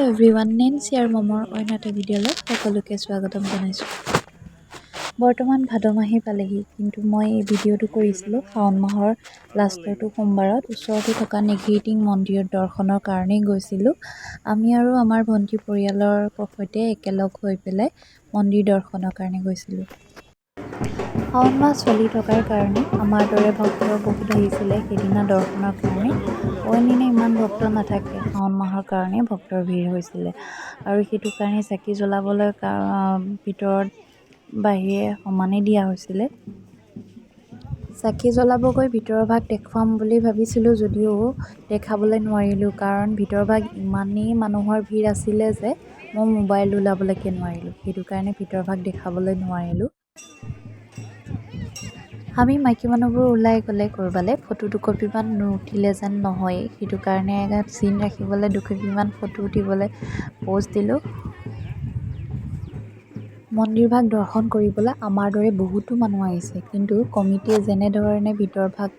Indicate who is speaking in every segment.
Speaker 1: Hello' everyone, Nancy আৰু মমৰ অন্য এটা ভিডিঅ'লৈ সকলোকে স্বাগতম জনাইছোঁ। বৰ্তমান ভাদ মাহে পালেহি, কিন্তু মই এই ভিডিঅ'টো কৰিছিলোঁ শাওণ মাহৰ লাষ্টৰটো সোমবাৰত ওচৰতে থকা নেঘিৰিটিং মন্দিৰত দৰ্শনৰ কাৰণেই গৈছিলোঁ। আমি আৰু আমাৰ ভণ্টি পৰিয়ালৰ সৈতে একেলগ হৈ পেলাই মন্দিৰ দৰ্শনৰ কাৰণে গৈছিলোঁ। শাওণ মাহ চলি থকাৰ কাৰণে আমাৰ দৰে ভক্ত বহুত আহিছিলে সেইদিনা দৰ্শনৰ কাৰণে। অইন দিনে ইমান ভক্ত নাথাকে, শাওণ মাহৰ কাৰণে ভক্তৰ ভিৰ হৈছিলে আৰু সেইটো কাৰণে চাকি জ্বলাবলৈ ভিতৰত বাহিৰে সমানেই দিয়া হৈছিলে। চাকি জ্বলাব গৈ ভিতৰৰ ভাগ দেখুৱাম বুলি ভাবিছিলোঁ, যদিও দেখাবলৈ নোৱাৰিলোঁ, কাৰণ ভিতৰৰ ভাগ ইমানেই মানুহৰ ভিৰ আছিলে যে মই মোবাইল ওলাবলৈকে নোৱাৰিলোঁ। সেইটো কাৰণে ভিতৰৰ ভাগ দেখাবলৈ নোৱাৰিলোঁ। আমি মাইকী মানুহবোৰ ওলাই গ'লে ক'ৰবালৈ ফটো দুকপিমান নুঠিলে যেন নহয়েই, সেইটো কাৰণে চিন ৰাখিবলৈ দুকপিমান ফটো উঠিবলৈ প'জ দিলোঁ। মন্দিৰ ভাগ দৰ্শন কৰিবলৈ আমাৰ দৰে বহুতো মানুহ আহিছে, কিন্তু কমিটিয়ে যেনেধৰণে ভিতৰ ভাগ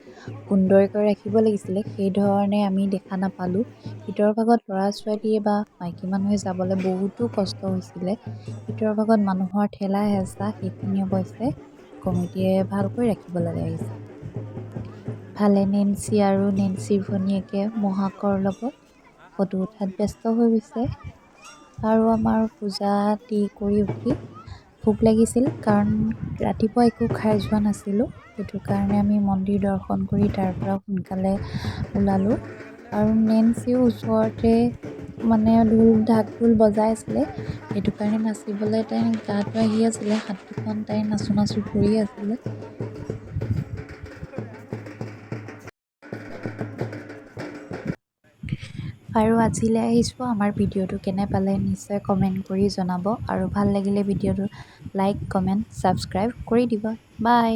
Speaker 1: সুন্দৰকৈ ৰাখিব লাগিছিলে সেইধৰণে আমি দেখা নাপালোঁ। ভিতৰৰ ভাগত ল'ৰা ছোৱালীয়ে বা মাইকী মানুহে যাবলৈ বহুতো কষ্ট হৈছিলে। ভিতৰৰ ভাগত মানুহৰ ঠেলা হেঁচা, সেইখিনি অৱশ্যে কমিটিয়ে ভালকৈ ৰাখিবলৈ লাগিছে। ভালে নেন্সি আৰু নেন্সিৰ ভনীয়েকে মহাকৰ লগত ফটো উঠাত ব্যস্ত হৈ গৈছে। আৰু আমাৰ পূজা কৰি উঠি ভোক লাগিছিল, কাৰণ ৰাতিপুৱা একো খাই যোৱা নাছিলোঁ। সেইটো কাৰণে আমি মন্দিৰ দৰ্শন কৰি তাৰ পৰা সোনকালে ওলালোঁ। আৰু নেন্সিও ওচৰতে ঢাক ঢোল বজাই আছিলে, সেইটো কাৰণে নাচিবলৈ তাই গাটো আহি আছিলে, হাতকেইখন তাই নাচো নাচো কৰি আছিলে। আৰু আজিলৈ আহিছোঁ। আমাৰ ভিডিঅ'টো কেনে পালে নিশ্চয় কমেণ্ট কৰি জনাব, আৰু ভাল লাগিলে ভিডিঅ'টো লাইক, কমেণ্ট, ছাবস্ক্ৰাইব কৰি দিব। বাই।